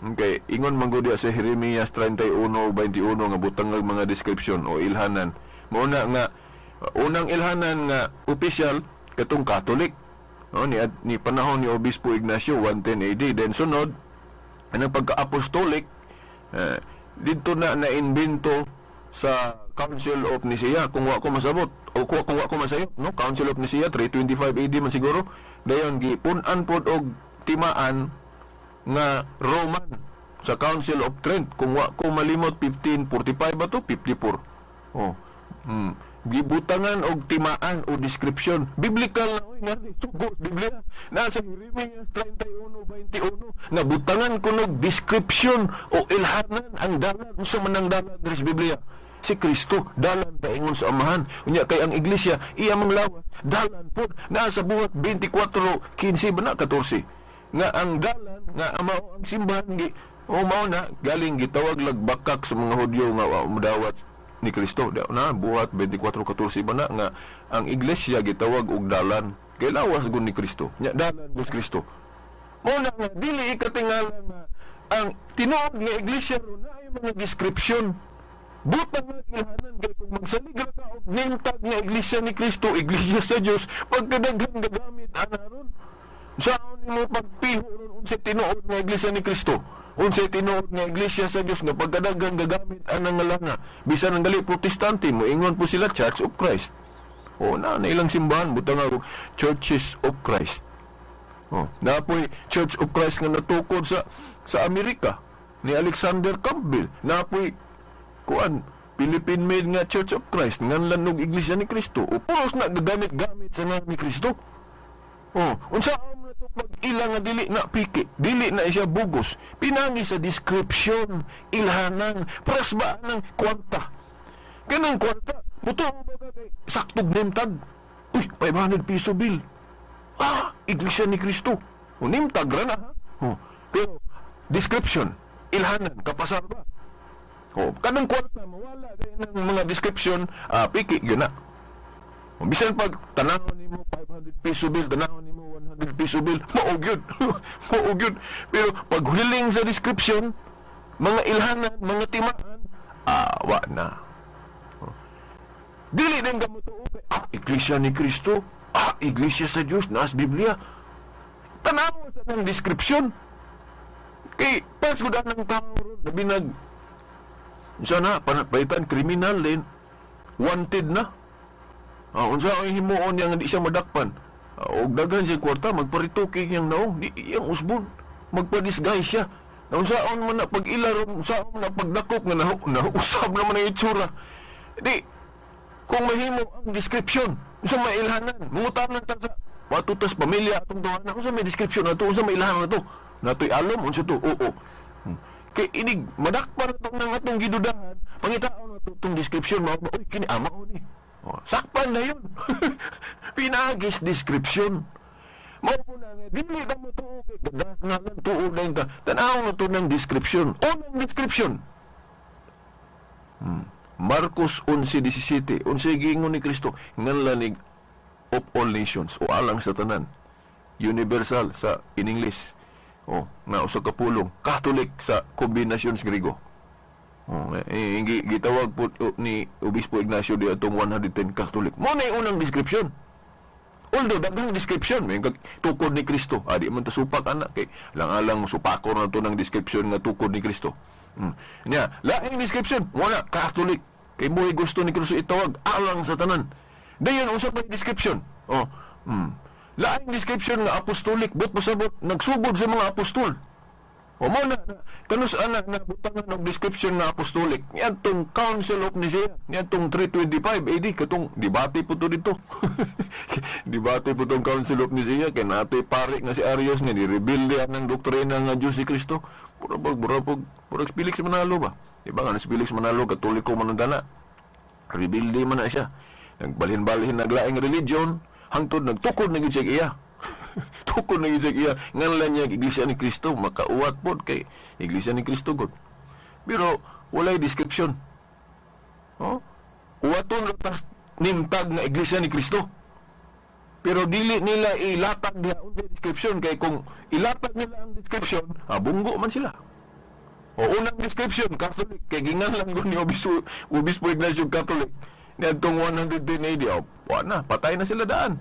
Okay, ingon man gud sa Jeremias 31:21 nga butang ng mga description o ilhanan. Mauna nga unang ilhanan nga opisyal katong Catholic. Ni panahon ni Obispo Ignacio 110 AD, then sunod ang pagka-apostolic dito na imbento sa Council of Nicaea kung wa ko masabot o kung wa ko masayop, no? Council of Nicaea 325 AD man siguro. Dayon gipunan pod og timaan nga Roman sa Council of Trent kung wa ko malimot 1545 ba to 54. Gibutangan og timaan o description biblical na nga sugod Biblia na sa Jeremias 31:21 na butangan kunog description o ilhanan ang dalan sa manang dalan sa Biblia. Si Kristo dalan paingon sa amahan. Unya kay ang iglesia iya manglawas dalan pod naa sa buhat 24:15 ba na 14 nga ang dalan nga mao ang simbahan mao na galing gitawag lagbakak sa mga Hudyo nga mudawat ni Kristo. Na buhat 24:14 ba na nga ang iglesia gitawag og dalan. Kay lawas gud ni Kristo. Nya dalan gud Kristo. Mo na nga dili ikatingalan nga ang tinuod nga iglesia ron na ay mga description. Butang nga ilhanan kay kung magsalig ka og ningtag nga iglesia ni Kristo, iglesia sa Dios, pagkadaghan gagamit ana ron. Saan mo pagpiho ron unsay tinuod nga iglesia ni Kristo? Unsay tinuod nga iglesia sa Dios nga pagkadaghan gagamit ana nga lana. Bisan ang dali protestante mo ingon po sila Church of Christ. O na ilang simbahan butang nga Churches of Christ. Oh, napoy Church of Christ nga natukod sa Amerika ni Alexander Campbell. Napoy kuan Philippine made nga Church of Christ nganlan og iglesia ni Kristo. O puros na gagamit-gamit sa ngalan ni Kristo. Oh, unsa na to pag ilang nga dili na piki, dili na siya bugos. Pinangi sa description, ilhanan, pras ba ng kwarta. Kanang kwarta, buto ba kay saktog nimtag. Uy, 500 piso bill. Iglesia ni Kristo. O nimtag ra na ha. Oh, pero description, ilhanan, kapasar ba? O, kanang kwarta mawala kay ng mga description, piki gyud na. O, bisan pag tanawon nimo 500 piso bill, tanawon nimo 100 piso bill, mao gyud. Mao gyud. Pero pag hiling sa description, mga ilhanan, mga timaan, wa na. O, dili din kamo tuo kay iglesia ni Kristo. Iglesia sa Diyos, naas Biblia. Tanaw sa ng description. Kay, pas ko daan ng tao ron, nabinag, sana, panatpaitan, kriminal din, wanted na. Unsa ang himuon niya nga di siya madakpan. Og dagan siya kwarta, magparituki niyang naong, di iyang usbon, magpadisguise siya. Unsaon man na pag-ilaron, unsaon man na pagdakop nga nausab naman ang itsura. Di, kung mahimo ang description, unsa may ilhanan, mungutanan ta sa matutas pamilya atong duha, unsa may description na to, unsa may ilhanan na to, natoy alam unsa to, oo. Kay inig madakpan atong nang atong gidudahan, pangitaon na tong description mo, oy kini mao ni. Sakpan na yun. Pinagis description. Mao po na nga, dili na mo tuo kay gadas na lang tuo na yun ka. Tanaw na to ng description. Unang description. Marcos 11:17. Unsay giingon ni Kristo, nganlanig of all nations o alang sa tanan. Universal sa in English. Na usa ka pulong, Catholic sa kombinasyon sa Griego. Gitawag po ni Obispo Ignacio di atong 110 Catholic. Mo na yung unang description. Although daghang description may tukod ni Kristo. Di man ta supak anak kay lang-alang supakor na to ng description nga tukod ni Kristo. Nya, laing description, wala Catholic. Kay mo'y gusto ni Kristo itawag alang sa tanan. Dayon unsa pa description? Laing description nga apostolic, but pasabot nagsugod sa mga apostol. Mo na kanus anak na butangan og description nga apostolic. Niadtong Council of Nicaea, niadtong 325 AD katong debate po to dito. Debate po tong Council of Nicaea kay natoy pare nga si Arius nga nirebelde ng doktrina nga Dios si Kristo. Puro Felix Manalo ba? Di ba nga si Felix Manalo Katoliko man ang dana. Rebelde man na siya. Nagbalhin-balhin naglaing religion, hangtod nagtukod na gyud siya iya. Tukod na gyud iya nganlan niya iglesia ni Kristo, makauwat pod kay iglesia ni Kristo god. Pero walay description. Uwaton ra tas nimtag nga iglesia ni Kristo. Pero dili nila ilatag diha unsay description kay kung ilatag nila ang description, bunggo man sila. Unang description Catholic kay ginganlan gud ni Obispo Ignacio Catholic. Niadtong 110 AD, na patay na sila daan.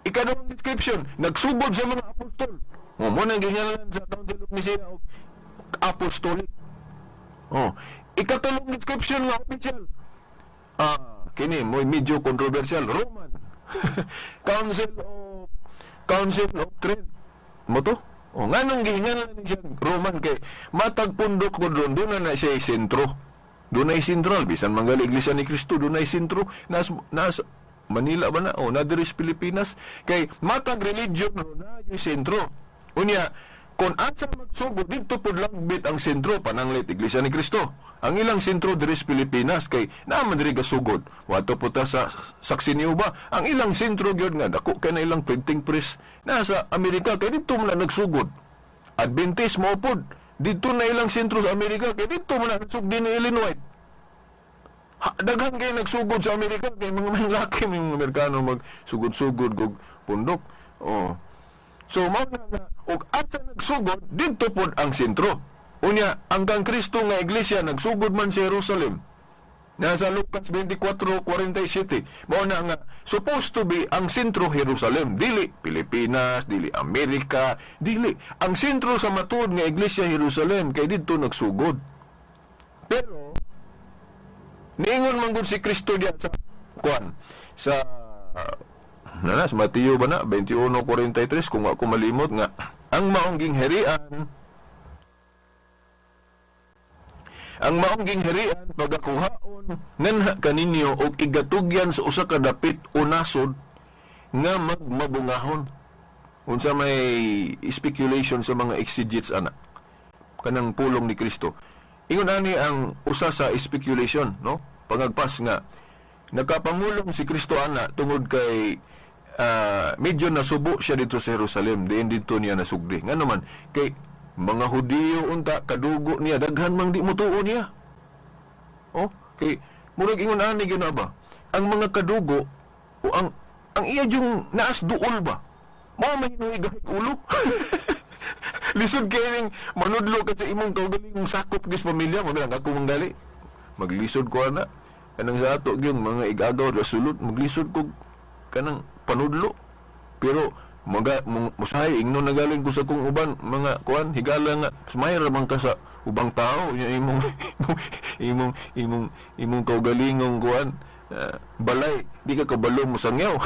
Ikadawang description, nagsugod sa mga apostol. Mo nang ginganlan sa Council of Nicaea og apostolic. Ikatulong description nga official. Kini mo medyo controversial, Roman. Council of Trent. Mo to? Nganong ginganlan siya Roman kay matag pundok ko doon na siya sentro. Doon ay sentral bisan manggali iglesia ni Kristo, doon ay sentro nas Manila ba na? Na diri sa Pilipinas kay matag religion na yung sentro. Unya kung asa magsugod dito pod langbit ang sentro pananglit iglesia ni Kristo. Ang ilang sentro diri sa Pilipinas kay naman diri gasugod. Wato po ta sa Saksiniw ba? Ang ilang sentro gyud nga dako kay na ilang printing press nasa Amerika kay dito man nagsugod. Adventist mo pod dito na ilang sentro sa Amerika kay dito man nagsugod din ni Illinois. Daghan kayo nagsugod sa Amerika kay mga laki ng Amerikano magsugod-sugod og pundok. Oh. So mao na og asa nagsugod didto pod ang sentro. Unya hanggang Kristo nga iglesia nagsugod man sa Jerusalem. Nasa Lucas 24:47. Mao na nga supposed to be ang sentro Jerusalem, dili Pilipinas, dili Amerika, dili. Ang sentro sa matud nga iglesia Jerusalem kay didto nagsugod. Pero niingon man gud si Kristo diya sa kuan sa sa Mateo ba na 21:43 kung ako malimot nga ang maongging herian pagakuhaon nganha kaninyo og igatugyan sa usa ka dapit o nasod nga mabungahon. Unsa may speculation sa mga exegetes ana kanang pulong ni Kristo. Ingon ani ang usa sa speculation, no? Pangagpas nga nakapamulong si Kristo ana tungod kay medyo nasubo siya dito sa Jerusalem, diin dito niya nasugdi. Ngano man kay mga Hudiyo unta kadugo niya daghan mang di mutuo niya. Oh, kay murag ingon ani gyud ba? Ang mga kadugo o ang iya yung naas duol ba? Mao may hinuigay ulo. Lisod kay ning manudlo ka sa imong kaugaling sakop gis pamilya, mo lang ako manggali. Maglisod ko ana. Kanang sa ato gyud mga igagaw ra sulod, maglisod ko kanang panudlo. Pero musahay ingnon nagaling ko sa kong uban mga kuan higala nga sumayra man ka sa ubang tao imong kaugalingong kuan balay di ka kabalo mo sangyaw.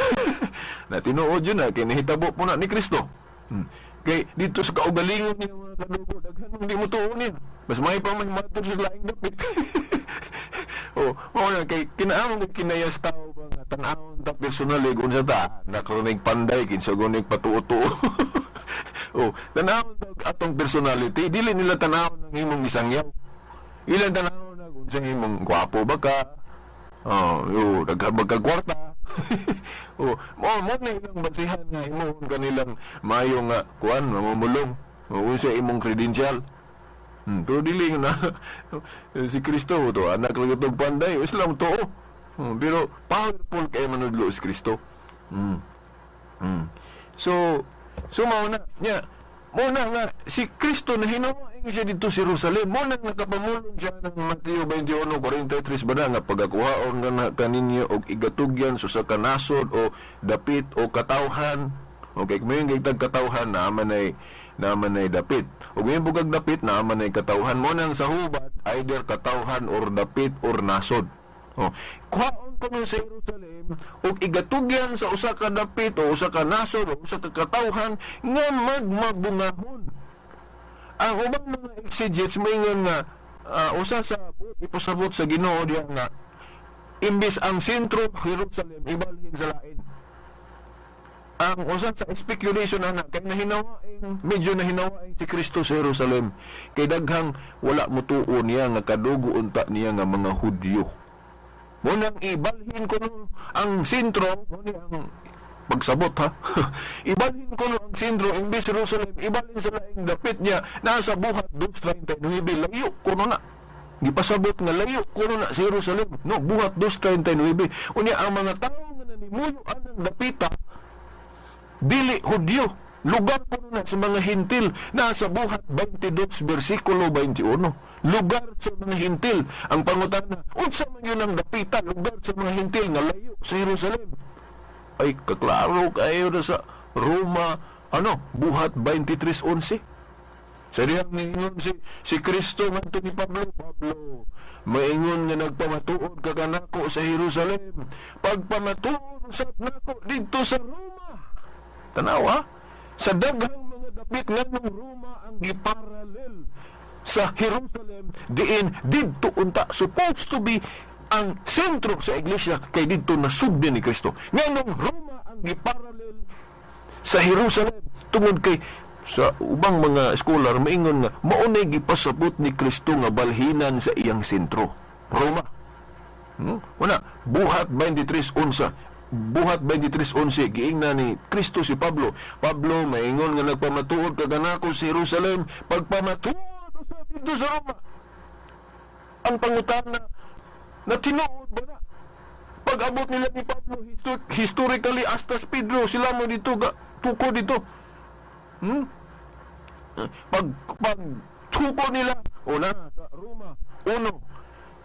Na tinuod yun na kay nahitabo po na ni Kristo. Kay dito sa kaugalingon niya mga kadugo daghan hindi mo tuon niya mas may pa man matud sa laing dapit. Oh, mao na kay kinaamon gud kinayas tao ba nga tan-awon ta personal kung sa ta nakronig panday kinsa gonig patuo-tuo. Oh, tan-awon atong personality dili nila tan-awon ang imong isangyaw. Ilang tan-awon na kung sa imong gwapo ba ka. Oh, yo daghabag kwarta. Oh, mo na ilang basihan nga imong kanilang mayo nga kuan mamumulong. O sa imong credential. Pero dili na si Kristo to anak lang itong panday Islam to pero powerful kay manudlo si Kristo. So mao na nya mo na nga si Kristo na hinawain siya dito sa Jerusalem mo na nakapamulong siya ng Mateo 21:43 ba nga pagakuhaon nga na kaninyo og igatugyan sa kanasod o dapit o katawhan. Okay, kung may katawhan naman ay dapit. O may bugag dapit naman ay katawhan mo nang sa hubad, either katawhan or dapit or nasod. O, kuhaon ko sa Jerusalem o igatugyan sa usa ka dapit o usa ka nasod o usa ka katawhan nga magbungahon. Ang ubang mga exegetes maingon nga usa sa ipasabot sa Ginoo diya nga imbis ang sentro Jerusalem ibalhin sa lain. Ang usa sa speculation ana kay medyo nahinawain si Kristo sa Jerusalem kay daghang wala mutuo niya nga kadugo unta niya nga mga Hudyo. Mo nang ibalhin ko no ang sentro mo ni ang pagsabot ha. Ibalhin ko no ang sentro imbis Jerusalem ibalhin sa laing dapit niya nasa buhat 2:39 layo kuno na. Gipasabot nga layo kuno na sa Jerusalem no buhat 2:39 unya ang mga tawo nga nanimuyo anang dapita dili Hudyo, lugar po na sa mga hintil nasa buhat 22 versikulo 21. Lugar sa mga hintil ang pangutana unsa man yun ang dapita lugar sa mga hintil nga layo sa Jerusalem. Ay kaklaro kayo na sa Roma buhat 23:11. Sa diyang ningon si Kristo ngadto ni Pablo maingon nga nagpamatuod ka kanako sa Jerusalem pagpamatuod sa nako dito sa Roma. Tanawa, sa daghang mga dapit nganong Roma ang giparalel sa Jerusalem diin didto unta supposed to be ang sentro sa iglesia kay didto nasugdi ni Kristo. Nganong Roma ang giparalel sa Jerusalem tungod kay sa ubang mga scholar maingon nga mao nay gipasabot ni Kristo nga balhinan sa iyang sentro, Roma. Wala buhat 23:11 buhat 23:11 giingnan ni Kristo si Pablo maingon nga nagpamatuod ka kanako sa Jerusalem pagpamatuod sa dito sa Roma. Ang pangutana na tinuod pag-abot nila ni Pablo, historically, Astas Pedro, sila mo dito, tuko dito. Pag tuko nila, una, sa Roma, 1,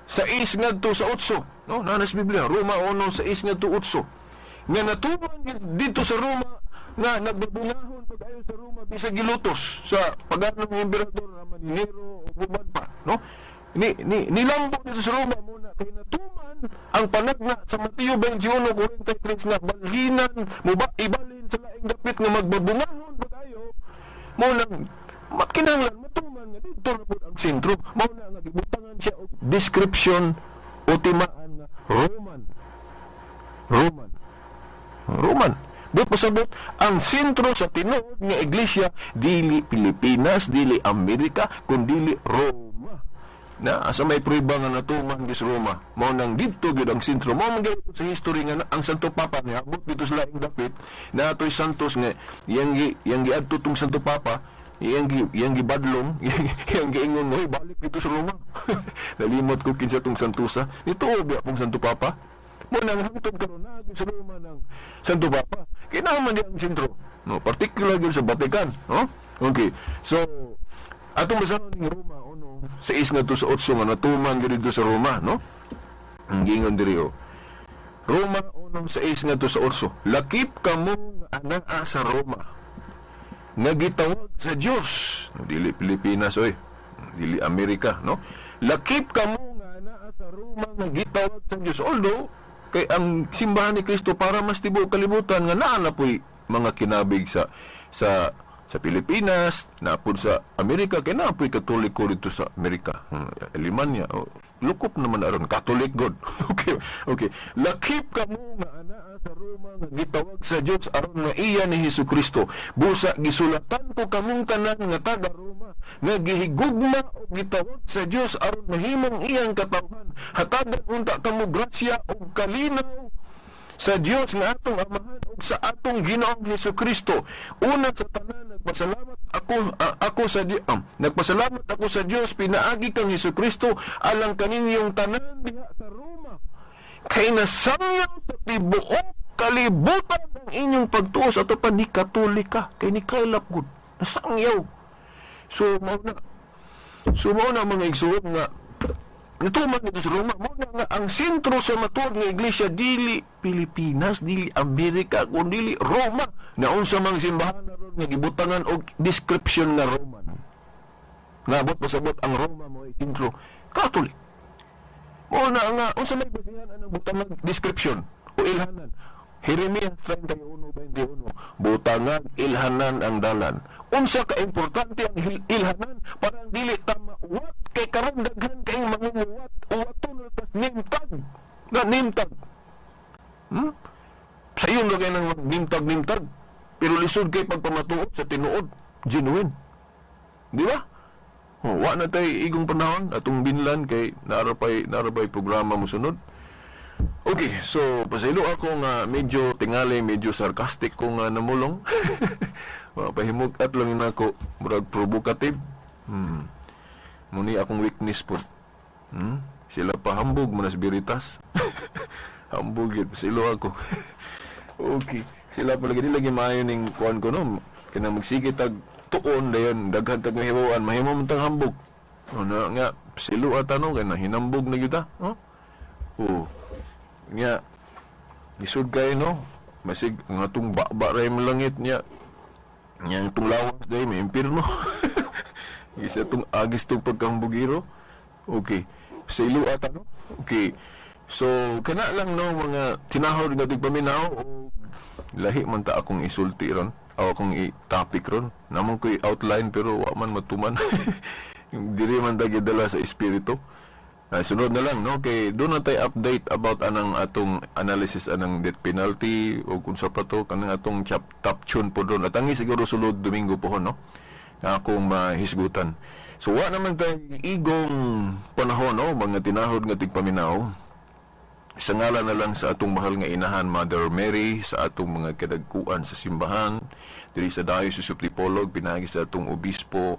6 ngadto sa 8. No, nanas Biblia, Roma 1, 6 ngadto 8. Nga natuman dito sa Roma, nga nagbabungahon pag-ayo sa Roma, bisag gilutos sa pag-anong ng emperador na Maninero o Bubad pa, no? Nilambo dito sa Roma muna kay natuman ang panagna sa Mateo 21:43 na balhinan mo ba ibalin sa laing dapit nga magbabungahon pag-ayo mo nang kinahanglan matuman nga dito na po ang sentro mo na nga gibutangan siya og description o timaan nga Roman. But pasabot, ang sentro sa tinuod nga iglesia dili Pilipinas, dili Amerika, kundi Roma. Na asa may prueba nga natuman gis Roma. Mao nang didto gyud ang sentro. Mao man gyud sa history nga ang Santo Papa niya abot dito sa laing dapit na atoy santos nga yang giadto tong Santo Papa, yang gibadlong, yang giingon mo balik dito sa Roma. Nalimot ko kinsa tong santusa. Ito biya pong Santo Papa. Mo nang hangtod karon na sa Roma ng Santo Papa. Kinahanglan di ang sentro. No, particular gyud sa Vatican, no? Okay. So atong basahon ning Roma sa is nga to sa 8 nga natuman gyud dito sa Roma, no? Ang gingon diri Roma 1 sa is nga to sa 8. Lakip kamo nga anaa sa Roma. Nga gitawag sa Dios, dili Pilipinas oy, dili Amerika, no? Lakip kamo nga anaa sa Roma nga gitawag sa Dios. Although kay ang simbahan ni Kristo para mas tibuok kalibutan nga naa na po'y mga kinabig sa Pilipinas, napod sa Amerika, kaya napoy Katoliko dito sa Amerika. Alemania, lukop naman aron Catholic God. Okay. Lakip kamo nga anaa sa Roma nga gitawag sa Dios aron nga iya ni Hesukristo. Busa gisulatan ko kamong tanan nga taga Roma nga gihigugma o gitawag sa Dios aron mahimong iyang katawhan. Hatagan unta kamo grasya o kalinaw sa Dios nga atong amahan ug sa atong Ginoong Hesukristo. Una sa tanan nagpasalamat ako sa Dios pinaagi kang Hesukristo alang kaninyong tanan diha sa Roma. Kay nasangyaw sa tibuok kalibutan ang inyong pagtuo sa pa ni Katolika kay ni kailap gud nasangyaw. So mao na mga igsoon nga natuman dito sa Roma, muna nga ang sentro sa matuod nga iglesia dili Pilipinas, dili Amerika, kundi Roma. Naon sa mga simbahan na ron nga gibutangan og description na Roman. Nabot pasabot ang Roma mo ay sentro Catholic. Muna nga unsa may basihan ang butangan description o ilhanan. Jeremias 31:21, butangan ilhanan ang dalan. Unsa ka importante ang ilhanan para dili ta mauwat kay karon daghan kay mangunguwat uwaton tas nimtag. Sayon ra kay nang nimtag pero lisod kay pagpamatuod sa tinuod genuine. Di ba? Wa na tay igong panahon atong binlan kay narapay programa mo sunod. Okay, so pasaylo ako nga medyo tingali, medyo sarcastic ko nga namulong. Pahimugat lang na ako, murag provocative. Muni akong weakness po. Sila pa hambog mo na spiritas. Hambog yun, pasaylo ako. Okay, sila pa lagi maayon ng kuhan ko no. Kaya magsigit tag tuon dayon, daghan tag mahimuan, mahimo man tang hambog. Ano nga, pasaylo at ano, kaya hinambog na yun nga isod kayo no masig ang atong ray malangit niya yang itong lawas dahi may impirno. Isa itong agis itong pagkambugiro. Okay, sa ilo ata no. Okay, so kana lang no mga tinahod nga tigpaminaw o lahi man ta akong isulti ron o akong i-topic ron namon ko i-outline pero wa man matuman. Dili man dagidala sa espiritu. Sunod na lang no kay doon na tayo update about anang atong analysis anang death penalty o kung sa pato kanang atong top tune po doon at ang siguro sulod Domingo po no akong mahisgutan. So wa naman tayo igong panahon no mga tinahod nga tigpaminaw sa ngalan na lang sa atong mahal nga inahan Mother Mary, sa atong mga kadagkuan sa simbahan diri sa Diocese of Dipolog, pinagi sa atong obispo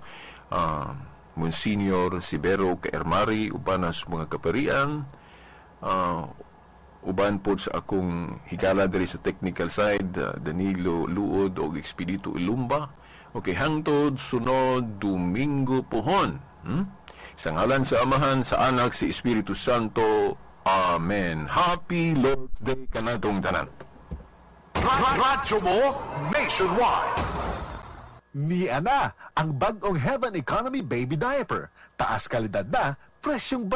Monsignor Sibero Kaermari upanas mga kaparian uban po sa akong higala diri sa technical side, Danilo Luod o Expedito Ilumba. Okay, hangtod sunod Domingo pohon. Sa ngalan sa Amahan, sa Anak, si Espiritu Santo. Amen. Happy Lord's Day kanatong tanan. Radyo mo nationwide. Ni Ana, ang bagong Heaven Economy Baby Diaper. Taas kalidad na, presyong